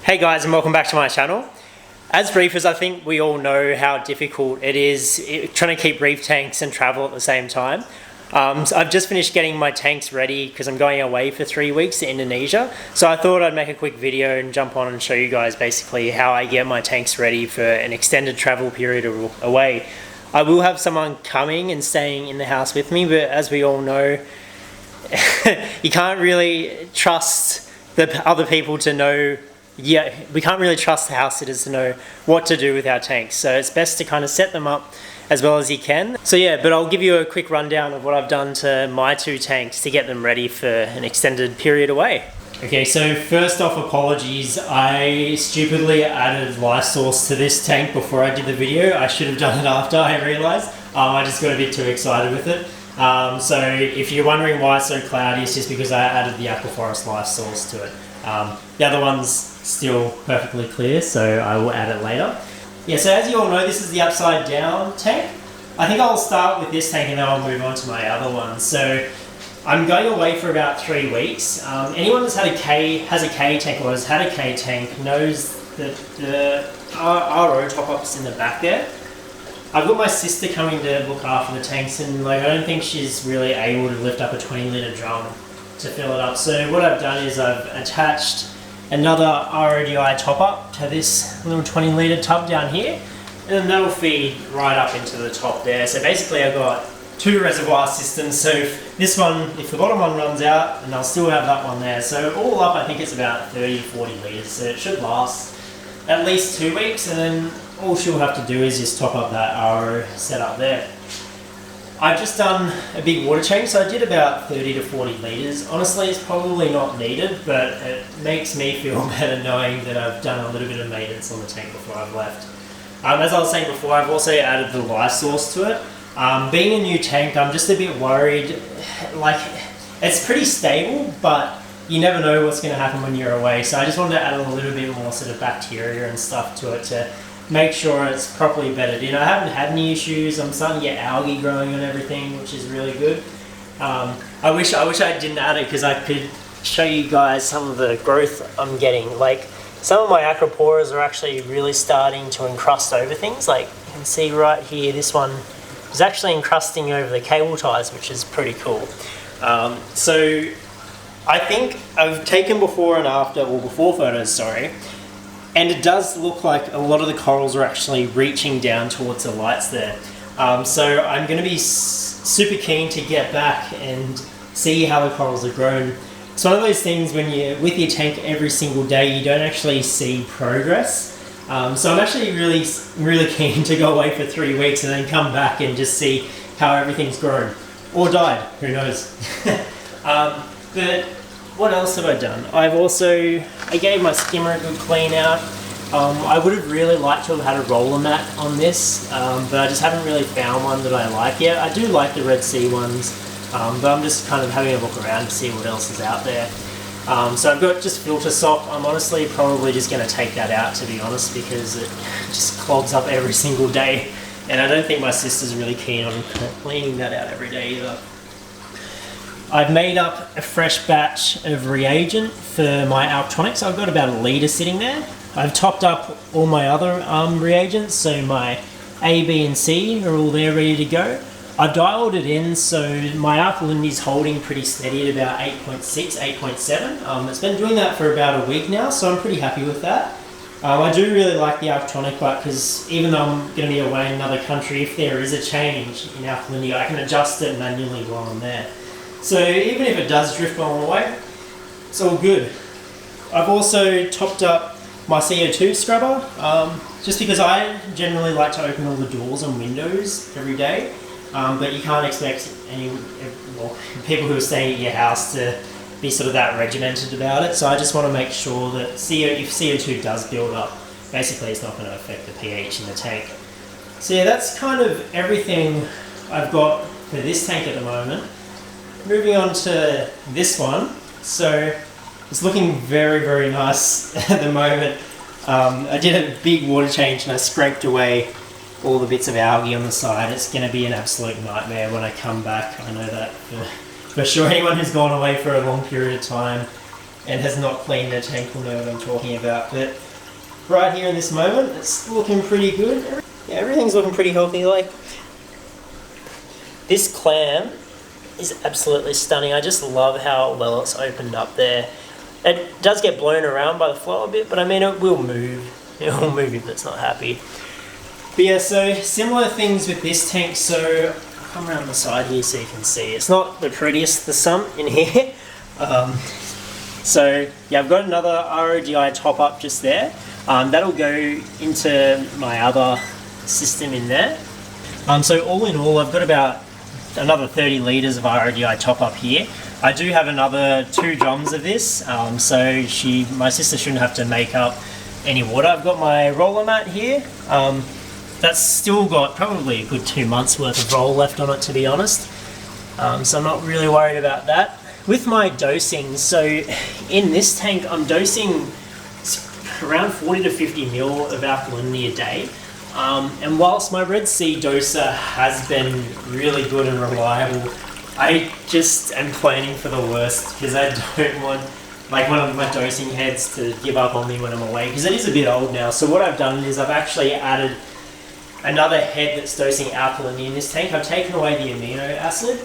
Hey guys, and welcome back to my channel. As reefers, I think we all know how difficult it is trying to keep reef tanks and travel at the same time. So I've just finished getting my tanks ready because I'm going away for 3 weeks to Indonesia. So I thought I'd make a quick video and jump on and show you guys basically how I get my tanks ready for an extended travel period away. I will have someone coming and staying in the house with me, but as we all know, you can't really trust the other people to know. Yeah, we can't really trust the house sitters to know what to do with our tanks. So it's best to kind of set them up as well as you can. So yeah, but I'll give you a quick rundown of what I've done to my 2 tanks to get them ready for an extended period away. Okay, so first off, apologies. I stupidly added life source to this tank before I did the video. I should have done it after, I realized. I just got a bit too excited with it. So if you're wondering why it's so cloudy, it's just because I added the Aquaforest life source to it. The other one's still perfectly clear, so I will add it later. Yeah, so as you all know, this is the upside down tank. I think I'll start with this tank and then I'll move on to my other one. So I'm going away for about 3 weeks. Anyone that's has a K tank or has had a K tank knows that the RO top-up's in the back there. I've got my sister coming to look after the tanks, and I don't think she's really able to lift up a 20-litre drum to fill it up. So what I've done is I've attached another RODI top-up to this little 20-litre tub down here, and then that'll feed right up into the top there. So basically I've got 2 reservoir systems, so if the bottom one runs out, and I'll still have that one there. So all up I think it's about 30 to 40 litres, so it should last at least 2 weeks, and then all she'll have to do is just top up that RO setup there. I've just done a big water change, so I did about 30 to 40 litres. Honestly, it's probably not needed, but it makes me feel better knowing that I've done a little bit of maintenance on the tank before I've left. As I was saying before, I've also added the life source to it. Being a new tank, I'm just a bit worried. Like, it's pretty stable, but you never know what's going to happen when you're away. So I just wanted to add a little bit more sort of bacteria and stuff to it to make sure it's properly bedded in. I haven't had any issues. I'm starting to get algae growing on everything, which is really good. I wish I didn't add it because I could show you guys some of the growth I'm getting. Like, some of my acroporas are actually really starting to encrust over things. Like, you can see right here, this one is actually encrusting over the cable ties, which is pretty cool. So I think I've taken before and after, well, before photos, sorry. And it does look like a lot of the corals are actually reaching down towards the lights there. So I'm going to be super keen to get back and see how the corals are grown. It's one of those things when you're with your tank every single day, you don't actually see progress. So I'm actually really keen to go away for 3 weeks and then come back and just see how everything's grown. Or died, who knows. But what else have I done? I gave my skimmer a good clean out. I would have really liked to have had a roller mat on this, but I just haven't really found one that I like yet. I do like the Red Sea ones, but I'm just kind of having a look around to see what else is out there. So I've got just filter sock. I'm honestly probably just going to take that out, to be honest, because it just clogs up every single day, and I don't think my sister's really keen on cleaning that out every day either. I've made up a fresh batch of reagent for my Alctronics. I've got about 1 litre sitting there. I've topped up all my other reagents, so my A, B and C are all there ready to go. I've dialed it in, so my alkalinity is holding pretty steady at about 8.6, 8.7. It's been doing that for about a week now, so I'm pretty happy with that. I do really like the Alctronic, but because even though I'm going to be away in another country, if there is a change in alkalinity, I can adjust it manually while I'm there. So even if it does drift while I'm away, it's all good. I've also topped up my CO2 scrubber, just because I generally like to open all the doors and windows every day, but you can't expect people who are staying at your house to be sort of that regimented about it. So I just want to make sure that if CO2 does build up, basically it's not going to affect the pH in the tank. So yeah, that's kind of everything I've got for this tank at the moment. Moving on to this one, so it's looking very, very nice at the moment. I did a big water change and I scraped away all the bits of algae on the side. It's going to be an absolute nightmare when I come back. I know that for sure. Anyone who's gone away for a long period of time and has not cleaned their tank will know what I'm talking about. But right here in this moment, it's looking pretty good. Yeah, everything's looking pretty healthy. Like, this clam is absolutely stunning. I just love how well it's opened up there. It does get blown around by the flow a bit, but I mean, it will move. It will move if it's not happy. But yeah, so similar things with this tank. So I'll come around the side here so you can see. It's not the prettiest, the sump in here. So yeah, I've got another RODI top up just there. That'll go into my other system in there. So all in all, I've got about another 30 litres of RODI top up here. I do have another 2 drums of this, so my sister shouldn't have to make up any water. I've got my roller mat here. That's still got probably a good 2 months worth of roll left on it, to be honest. So I'm not really worried about that. With my dosing, so in this tank I'm dosing around 40 to 50 mil of alkalinity a day. And whilst my Red Sea doser has been really good and reliable, I just am planning for the worst because I don't want one of my dosing heads to give up on me when I'm away, because it is a bit old now. So what I've done is I've actually added another head that's dosing alkalinity in this tank. I've taken away the amino acid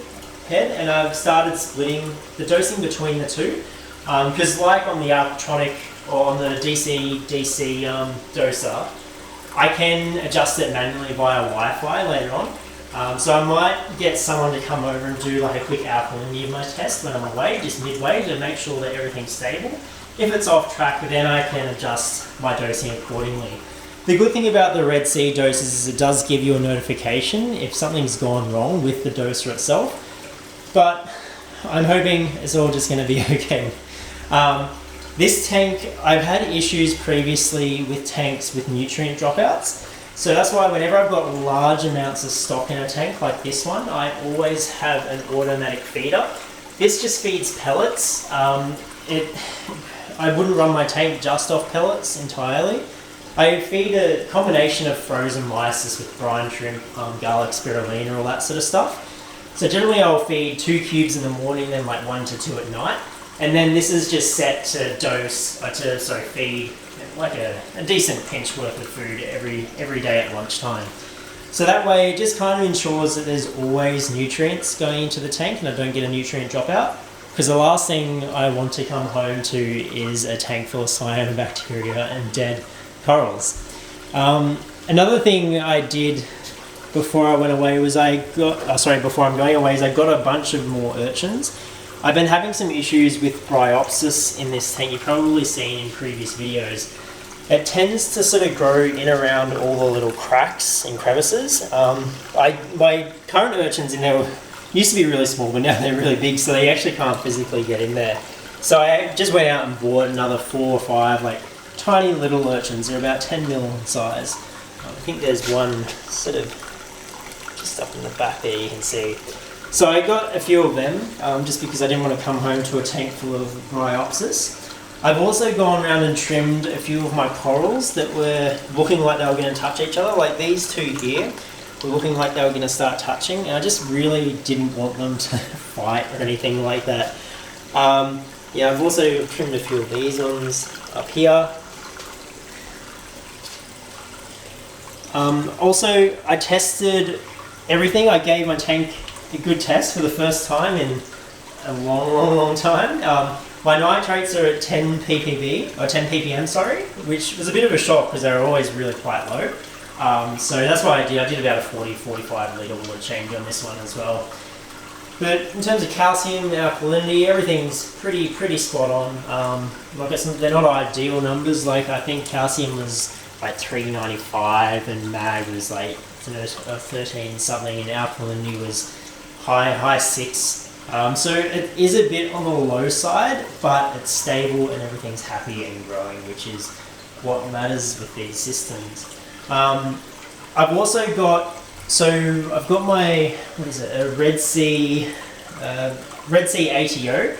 head and I've started splitting the dosing between the two, because like on the Alkatronic or on the DC doser, I can adjust it manually via Wi-Fi later on. So I might get someone to come over and do like a quick alkalinity of my test when I'm away, just midway, to make sure that everything's stable. If it's off track, then I can adjust my dosing accordingly. The good thing about the Red Sea doses is it does give you a notification if something's gone wrong with the doser itself. But I'm hoping it's all just going to be okay. This tank, I've had issues previously with tanks with nutrient dropouts. So that's why whenever I've got large amounts of stock in a tank like this one, I always have an automatic feeder. This just feeds pellets. I wouldn't run my tank just off pellets entirely. I feed a combination of frozen lysis with brine shrimp, garlic spirulina, all that sort of stuff. So generally I'll feed 2 cubes in the morning, then like 1 to 2 at night. And then this is just set to feed like a decent pinch worth of food every day at lunchtime. So that way it just kind of ensures that there's always nutrients going into the tank and I don't get a nutrient dropout. Because the last thing I want to come home to is a tank full of cyanobacteria and dead corals. Another thing I did before I went away was before I'm going away is I got a bunch of more urchins. I've been having some issues with Bryopsis in this tank. You've probably seen in previous videos. It tends to sort of grow in around all the little cracks and crevices. My current urchins in there used to be really small, but now they're really big, so they actually can't physically get in there. So I just went out and bought another 4 or 5 like tiny little urchins. They're about 10 mil in size. I think there's one sort of just up in the back there, you can see. So I got a few of them just because I didn't want to come home to a tank full of Bryopsis. I've also gone around and trimmed a few of my corals that were looking like they were going to touch each other. Like these 2 here were looking like they were going to start touching, and I just really didn't want them to fight or anything like that. Yeah, I've also trimmed a few of these ones up here. Also, I tested everything. I gave my tank a good test for the first time in a long time. My nitrates are at 10 ppb, or 10 ppm, sorry, which was a bit of a shock because they were always really quite low. So that's what I did. I did about a 40-45 litre water change on this one as well. But in terms of calcium and alkalinity, everything's pretty spot on. They're not ideal numbers. Like I think calcium was like 395 and mag was like 13 something, and alkalinity was high 6. So it is a bit on the low side, but it's stable and everything's happy and growing, which is what matters with these systems. I've also got, I've got my, a Red Sea ATO.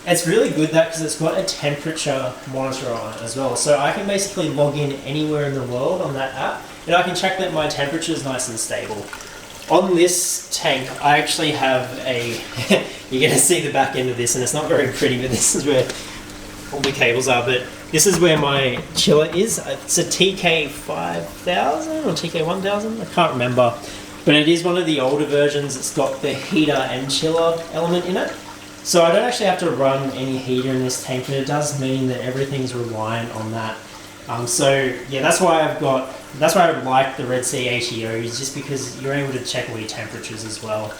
It's really good because it's got a temperature monitor on it as well. So I can basically log in anywhere in the world on that app and I can check that my temperature is nice and stable. On this tank, I actually have a, you're going to see the back end of this and it's not very pretty, but this is where all the cables are, but this is where my chiller is. It's a TK5000 or TK1000, I can't remember. But it is one of the older versions. It's got the heater and chiller element in it. So I don't actually have to run any heater in this tank, but it does mean that everything's reliant on that. So yeah, that's why I like the Red Sea ATOs, just because you're able to check all your temperatures as well.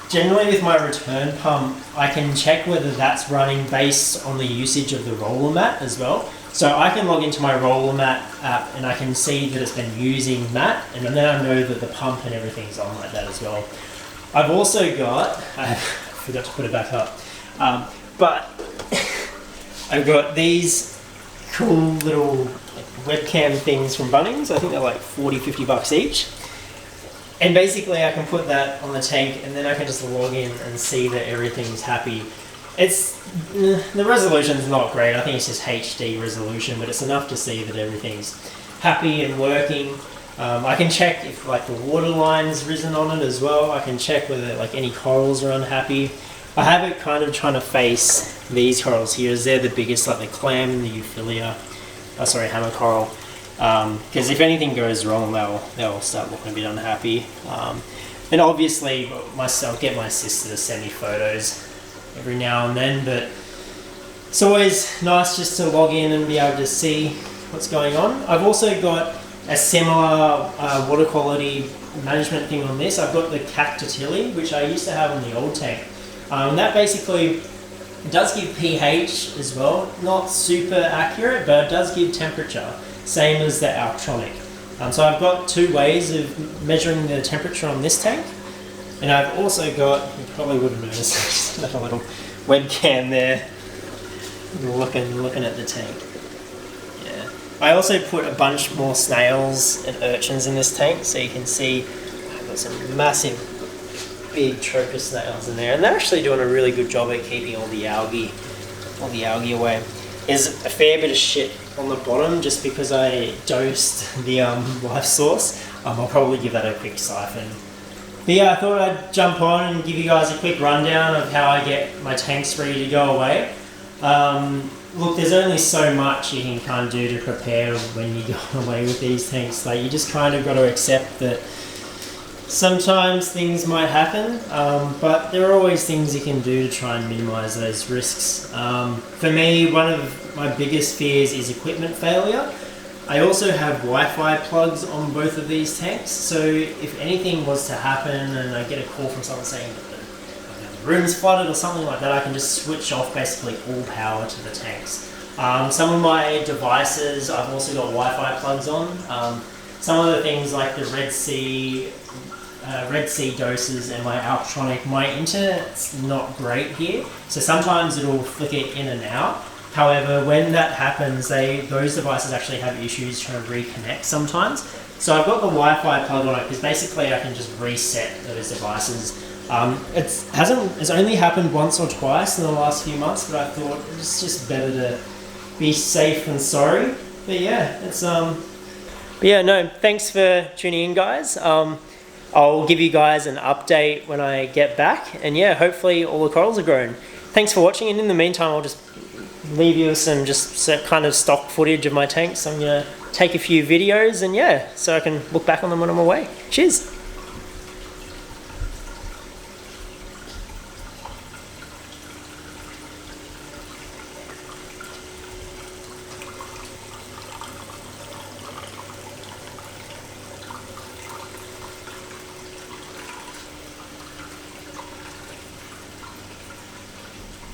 Generally with my return pump, I can check whether that's running based on the usage of the roller mat as well. So I can log into my roller mat app and I can see that it's been using mat, and then I know that the pump and everything's on like that as well. I've also got, I forgot to put it back up, but I've got these cool little webcam things from Bunnings. I think they're like 40-50 bucks each. And basically I can put that on the tank and then I can just log in and see that everything's happy. The resolution's not great. I think it's just HD resolution, but it's enough to see that everything's happy and working. I can check if like the water line's risen on it as well. I can check whether like any corals are unhappy. I have it kind of trying to face these corals here, as they're the biggest, like the clam and the Euphilia. Hammer coral. Because if anything goes wrong, they'll start looking a bit unhappy. And obviously, I'll get my sister to send me photos every now and then, but it's always nice just to log in and be able to see what's going on. I've also got a similar water quality management thing on this. I've got the Cactotili, which I used to have on the old tank. That basically does give pH as well, not super accurate, but it does give temperature, same as the Altronic. So I've got two ways of measuring the temperature on this tank, and I've also got, you probably would have noticed, just a little webcam there, looking at the tank. Yeah. I also put a bunch more snails and urchins in this tank, so you can see I've got some massive big trochus snails in there, and they're actually doing a really good job at keeping all the algae away. There's a fair bit of shit on the bottom just because I dosed the life source. I'll probably give that a quick siphon. But yeah, I thought I'd jump on and give you guys a quick rundown of how I get my tanks ready to go away. Look, there's only so much you can kind of do to prepare when you go away with these tanks. Like, you just kind of got to accept that sometimes things might happen, but there are always things you can do to try and minimize those risks. For me, one of my biggest fears is equipment failure. I also have Wi-Fi plugs on both of these tanks, so if anything was to happen and I get a call from someone saying that the room's flooded or something like that, I can just switch off basically all power to the tanks. Some of my devices, I've also got Wi-Fi plugs on. Some of the things like the Red Sea doses and my Altronic, my internet's not great here, so sometimes it'll flicker in and out. However, when that happens, those devices actually have issues trying to reconnect sometimes. So I've got the Wi-Fi plug on it because basically I can just reset those devices. It's only happened once or twice in the last few months, but I thought it's just better to be safe than sorry. But yeah, thanks for tuning in, guys. I'll give you guys an update when I get back, and yeah, hopefully all the corals are grown. Thanks for watching, and in the meantime, I'll just leave you some kind of stock footage of my tanks. I'm gonna take a few videos, and yeah, so I can look back on them when I'm away. Cheers.